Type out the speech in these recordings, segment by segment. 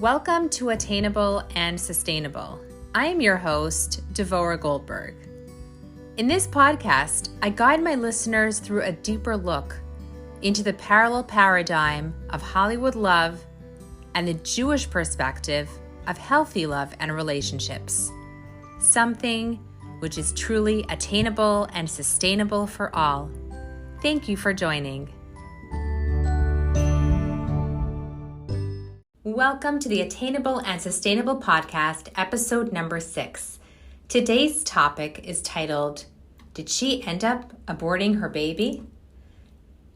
Welcome to Attainable and Sustainable. I am your host, Devora Goldberg. In this podcast, I guide my listeners through a deeper look into the parallel paradigm of Hollywood love and the Jewish perspective of healthy love and relationships, something which is truly attainable and sustainable for all. Thank you for joining. Welcome to the Attainable and Sustainable Podcast, episode number 6. Today's topic is titled, Did She End Up Aborting Her Baby?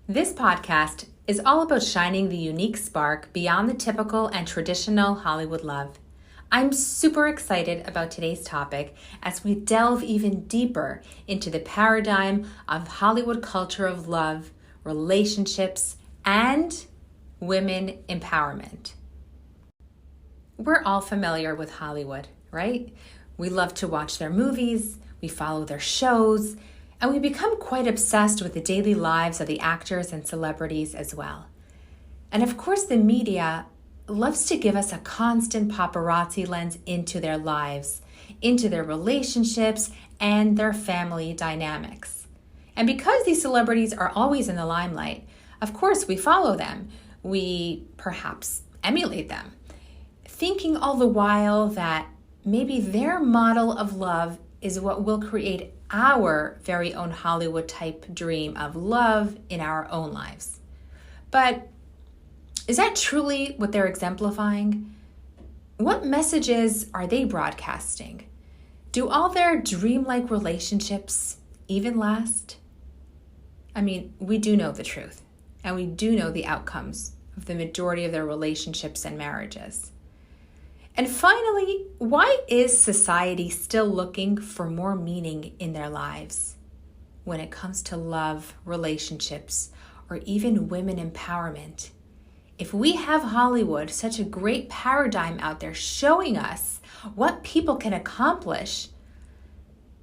This podcast is all about shining the unique spark beyond the typical and traditional Hollywood love. I'm super excited about today's topic as we delve even deeper into the paradigm of Hollywood culture of love, relationships, and women empowerment. We're all familiar with Hollywood, right? We love to watch their movies, we follow their shows, and we become quite obsessed with the daily lives of the actors and celebrities as well. And of course, the media loves to give us a constant paparazzi lens into their lives, into their relationships, and their family dynamics. And because these celebrities are always in the limelight, of course, we follow them. We perhaps emulate them, thinking all the while that maybe their model of love is what will create our very own Hollywood type dream of love in our own lives. But is that truly what they're exemplifying? What messages are they broadcasting? Do all their dreamlike relationships even last? I mean, we do know the truth, and we do know the outcomes of the majority of their relationships and marriages. And finally, why is society still looking for more meaning in their lives when it comes to love, relationships, or even women empowerment? If we have Hollywood, such a great paradigm out there showing us what people can accomplish,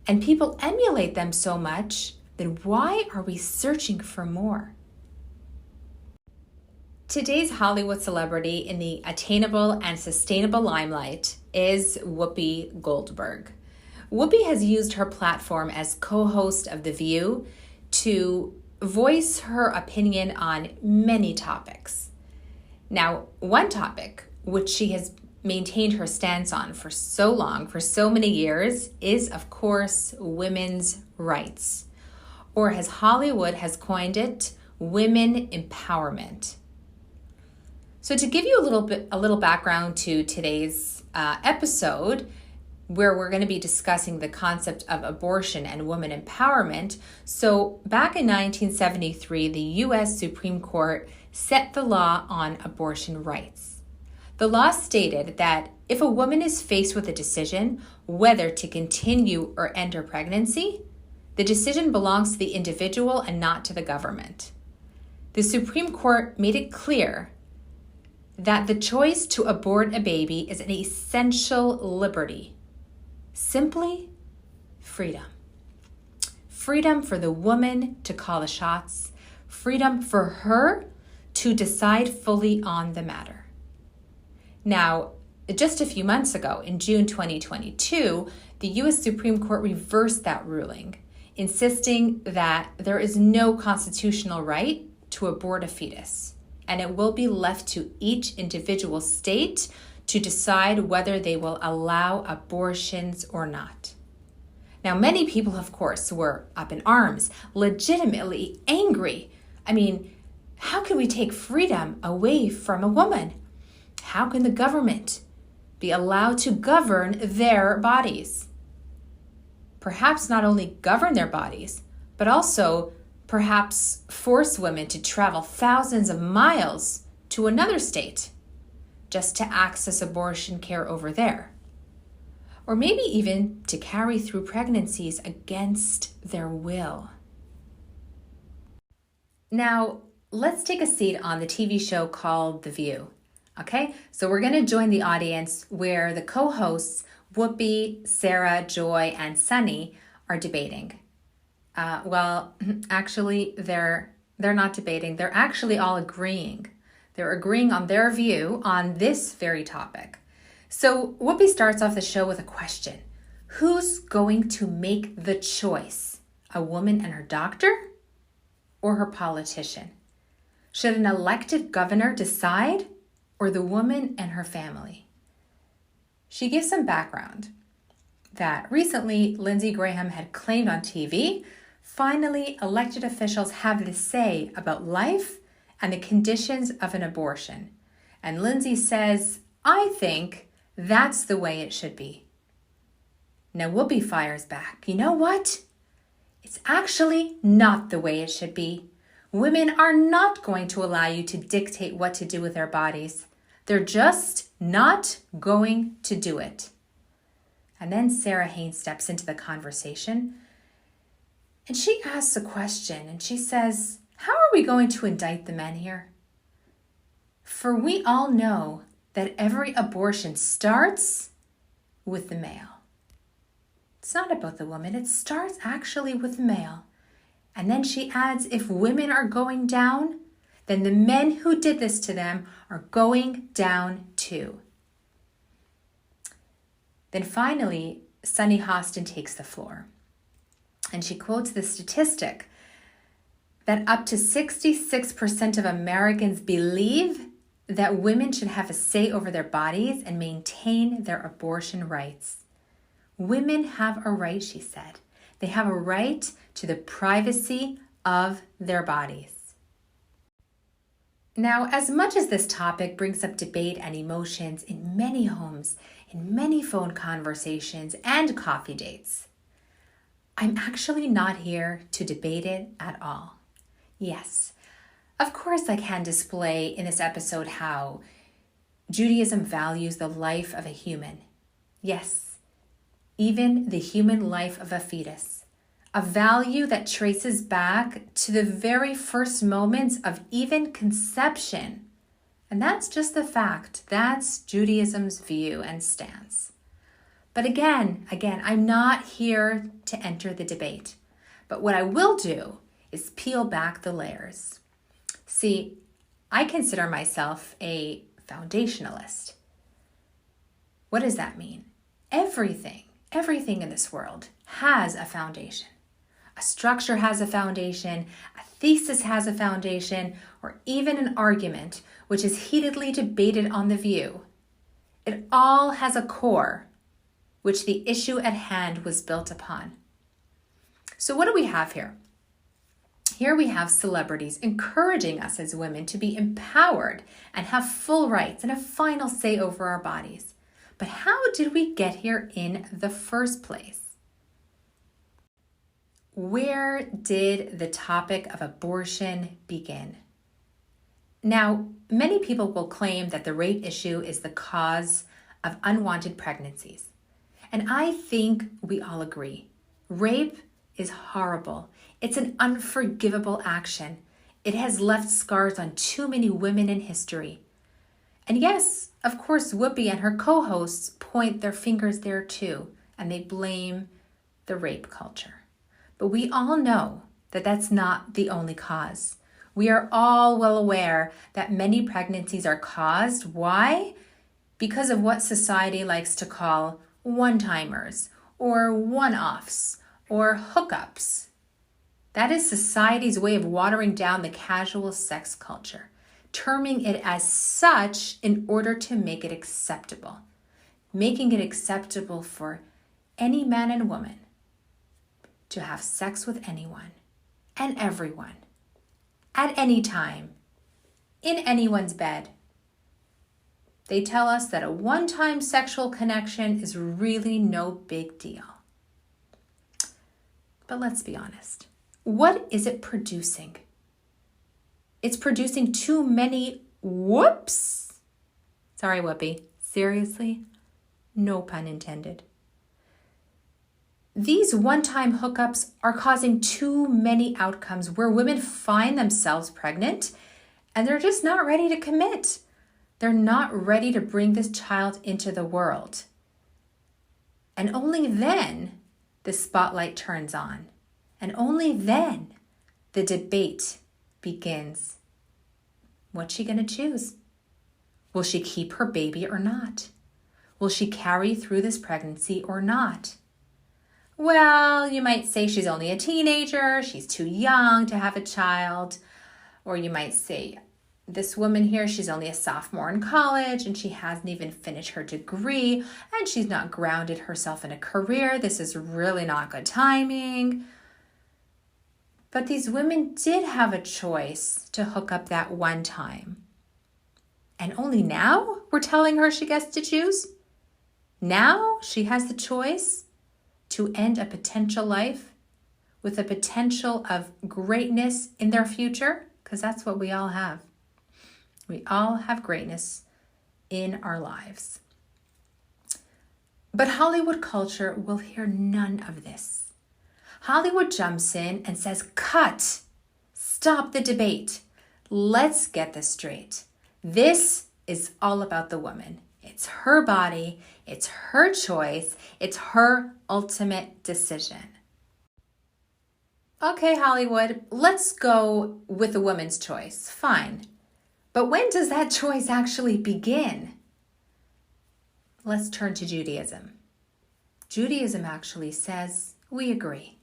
and people emulate them so much, then why are we searching for more? Today's Hollywood celebrity in the attainable and sustainable limelight is Whoopie Goldberg. Whoopi has used her platform as co-host of The View to voice her opinion on many topics. Now, one topic which she has maintained her stance on for so long, for so many years, is of course women's rights, or as Hollywood has coined it, women empowerment. So to give you a little background to today's episode, where we're going to be discussing the concept of abortion and women empowerment. So back in 1973, the U.S. Supreme Court set the law on abortion rights. The law stated that if a woman is faced with a decision whether to continue or end her pregnancy, the decision belongs to the individual and not to the government. The Supreme Court made it clear that the choice to abort a baby is an essential liberty. Simply, freedom. Freedom for the woman to call the shots. Freedom for her to decide fully on the matter. Now, just a few months ago, in June 2022, the U.S. Supreme Court reversed that ruling, insisting that there is no constitutional right to abort a fetus, and it will be left to each individual state to decide whether they will allow abortions or not. Now, many people, of course, were up in arms, legitimately angry. I mean, how can we take freedom away from a woman? How can the government be allowed to govern their bodies? Perhaps not only govern their bodies, but also perhaps force women to travel thousands of miles to another state just to access abortion care over there. Or maybe even to carry through pregnancies against their will. Now, let's take a seat on the TV show called The View. Okay, so we're going to join the audience where the co-hosts, Whoopi, Sarah, Joy, and Sunny, are debating. Actually, they're not debating. They're actually all agreeing. They're agreeing on their view on this very topic. So Whoopi starts off the show with a question. Who's going to make the choice? A woman and her doctor or her politician? Should an elected governor decide or the woman and her family? She gives some background that recently Lindsey Graham had claimed on TV, finally elected officials have the say about life and the conditions of an abortion. And Lindsey says, I think that's the way it should be. Now Whoopi fires back. You know what? It's actually not the way it should be. Women are not going to allow you to dictate what to do with their bodies. They're just not going to do it. And then Sarah Haynes steps into the conversation and she asks a question and she says, how are we going to indict the men here? For we all know that every abortion starts with the male. It's not about the woman. It starts actually with the male. And then she adds, if women are going down, then the men who did this to them are going down too. Then finally, Sunny Hostin takes the floor. And she quotes the statistic that up to 66% of Americans believe that women should have a say over their bodies and maintain their abortion rights. Women have a right, she said. They have a right to the privacy of their bodies. Now, as much as this topic brings up debate and emotions in many homes, in many phone conversations and coffee dates, I'm actually not here to debate it at all. Yes, of course I can display in this episode how Judaism values the life of a human. Yes, even the human life of a fetus. A value that traces back to the very first moments of even conception. And that's just the fact. That's Judaism's view and stance. But again, I'm not here to enter the debate. But what I will do is peel back the layers. See, I consider myself a foundationalist. What does that mean? Everything in this world has a foundation. A structure has a foundation, a thesis has a foundation, or even an argument which is heatedly debated on The View. It all has a core which the issue at hand was built upon. So what do we have here? Here we have celebrities encouraging us as women to be empowered and have full rights and a final say over our bodies. But how did we get here in the first place? Where did the topic of abortion begin? Now, many people will claim that the rape issue is the cause of unwanted pregnancies. And I think we all agree. Rape is horrible. It's an unforgivable action. It has left scars on too many women in history. And yes, of course, Whoopi and her co-hosts point their fingers there too, and they blame the rape culture. But we all know that that's not the only cause. We are all well aware that many pregnancies are caused. Why? Because of what society likes to call one-timers or one-offs or hookups. That is society's way of watering down the casual sex culture, terming it as such in order to make it acceptable, making it acceptable for any man and woman to have sex with anyone and everyone at any time in anyone's bed. They tell us that a one-time sexual connection is really no big deal. But let's be honest. What is it producing? It's producing too many whoops. Sorry, Whoopi. Seriously? No pun intended. These one-time hookups are causing too many outcomes where women find themselves pregnant and they're just not ready to commit. They're not ready to bring this child into the world. And only then the spotlight turns on. And only then the debate begins. What's she going to choose? Will she keep her baby or not? Will she carry through this pregnancy or not? Well, you might say she's only a teenager, she's too young to have a child. Or you might say, this woman here, she's only a sophomore in college and she hasn't even finished her degree and she's not grounded herself in a career. This is really not good timing. But these women did have a choice to hook up that one time. And only now we're telling her she gets to choose? Now she has the choice to end a potential life with a potential of greatness in their future? Because that's what we all have. We all have greatness in our lives. But Hollywood culture will hear none of this. Hollywood jumps in and says, cut, stop the debate. Let's get this straight. This is all about the woman. It's her body, it's her choice, it's her ultimate decision. Okay, Hollywood, let's go with the woman's choice. Fine. But when does that choice actually begin? Let's turn to Judaism. Judaism actually says, we agree.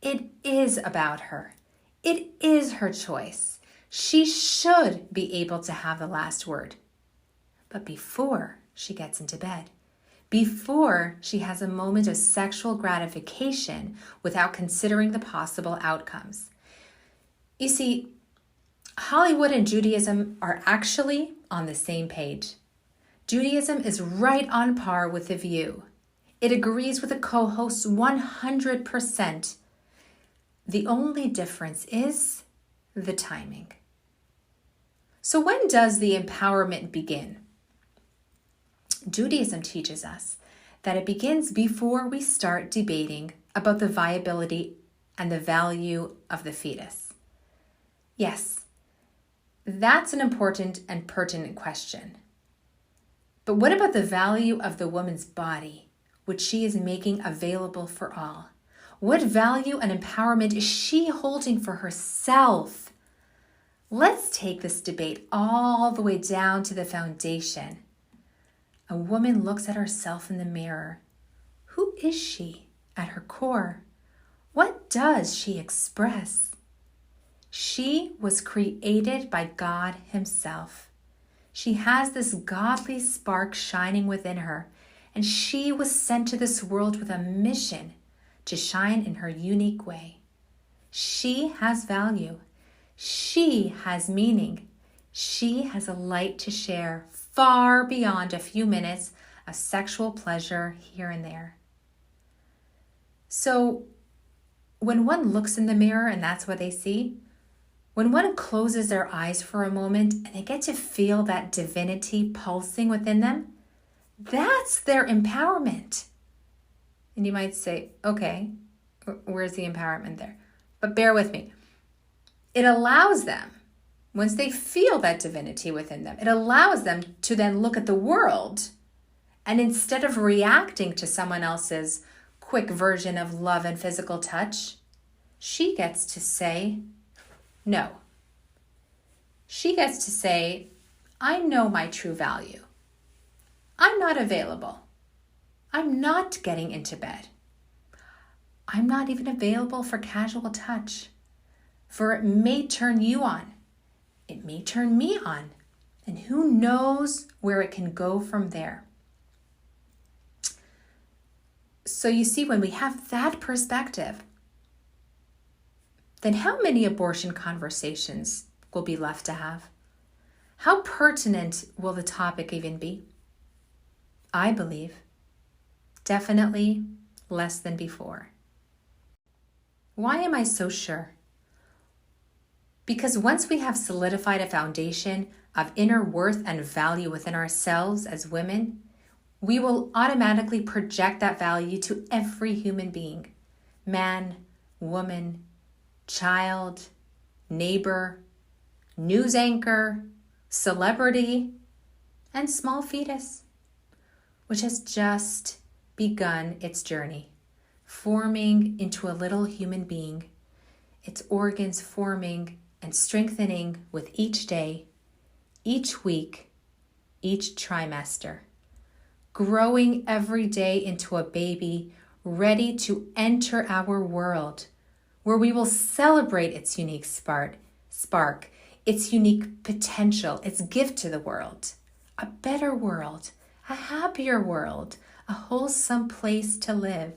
It is about her. It is her choice. She should be able to have the last word. But before she gets into bed, before she has a moment of sexual gratification without considering the possible outcomes. You see, Hollywood and Judaism are actually on the same page. Judaism is right on par with The View. It agrees with the co-hosts 100%. The only difference is the timing. So when does the empowerment begin? Judaism teaches us that it begins before we start debating about the viability and the value of the fetus. Yes, that's an important and pertinent question. But what about the value of the woman's body, which she is making available for all? What value and empowerment is she holding for herself? Let's take this debate all the way down to the foundation. A woman looks at herself in the mirror. Who is she at her core? What does she express? She was created by God Himself. She has this godly spark shining within her, and she was sent to this world with a mission to shine in her unique way. She has value. She has meaning. She has a light to share far beyond a few minutes of sexual pleasure here and there. So when one looks in the mirror and that's what they see, when one closes their eyes for a moment and they get to feel that divinity pulsing within them, that's their empowerment. And you might say, okay, where's the empowerment there? But bear with me. It allows them, once they feel that divinity within them, it allows them to then look at the world and instead of reacting to someone else's quick version of love and physical touch, she gets to say no. She gets to say, I know my true value. I'm not available. I'm not getting into bed. I'm not even available for casual touch, for it may turn you on. It may turn me on, and who knows where it can go from there. So you see, when we have that perspective, then how many abortion conversations will be left to have? How pertinent will the topic even be? I believe definitely less than before. Why am I so sure? Because once we have solidified a foundation of inner worth and value within ourselves as women, we will automatically project that value to every human being, man, woman, child, neighbor, news anchor, celebrity, and small fetus, which has just begun its journey, forming into a little human being, its organs forming and strengthening with each day, each week, each trimester, growing every day into a baby ready to enter our world, where we will celebrate its unique spark, its unique potential, its gift to the world, a better world, a happier world, a wholesome place to live.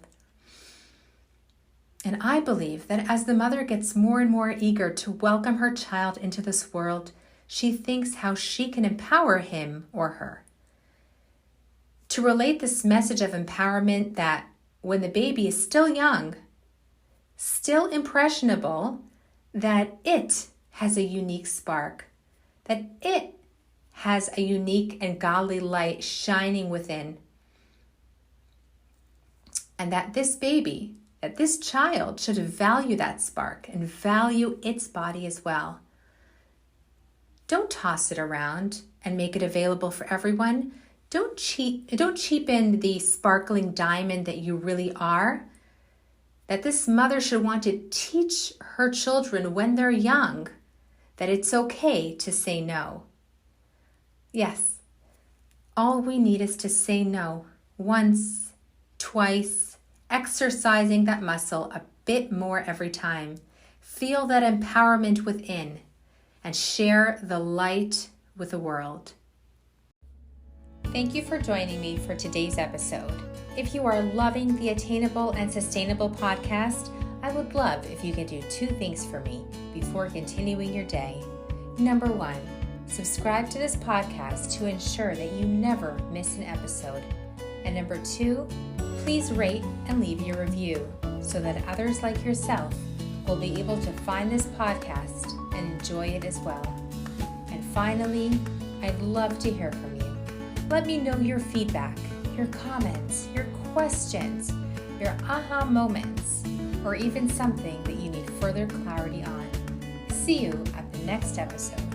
And I believe that as the mother gets more and more eager to welcome her child into this world, she thinks how she can empower him or her. To relate this message of empowerment that when the baby is still young, still impressionable, that it has a unique spark, that it has a unique and godly light shining within, and that this baby, that this child should value that spark and value its body as well. Don't toss it around and make it available for everyone. Don't cheapen the sparkling diamond that you really are. That this mother should want to teach her children when they're young that it's okay to say no. Yes, all we need is to say no once, twice, exercising that muscle a bit more every time. Feel that empowerment within and share the light with the world. Thank you for joining me for today's episode. If you are loving the Attainable and Sustainable podcast, I would love if you can do two things for me before continuing your day. Number one, subscribe to this podcast to ensure that you never miss an episode. And number two, please rate and leave your review so that others like yourself will be able to find this podcast and enjoy it as well. And finally, I'd love to hear from you. Let me know your feedback, your comments, your questions, your aha moments, or even something that you need further clarity on. See you at the next episode.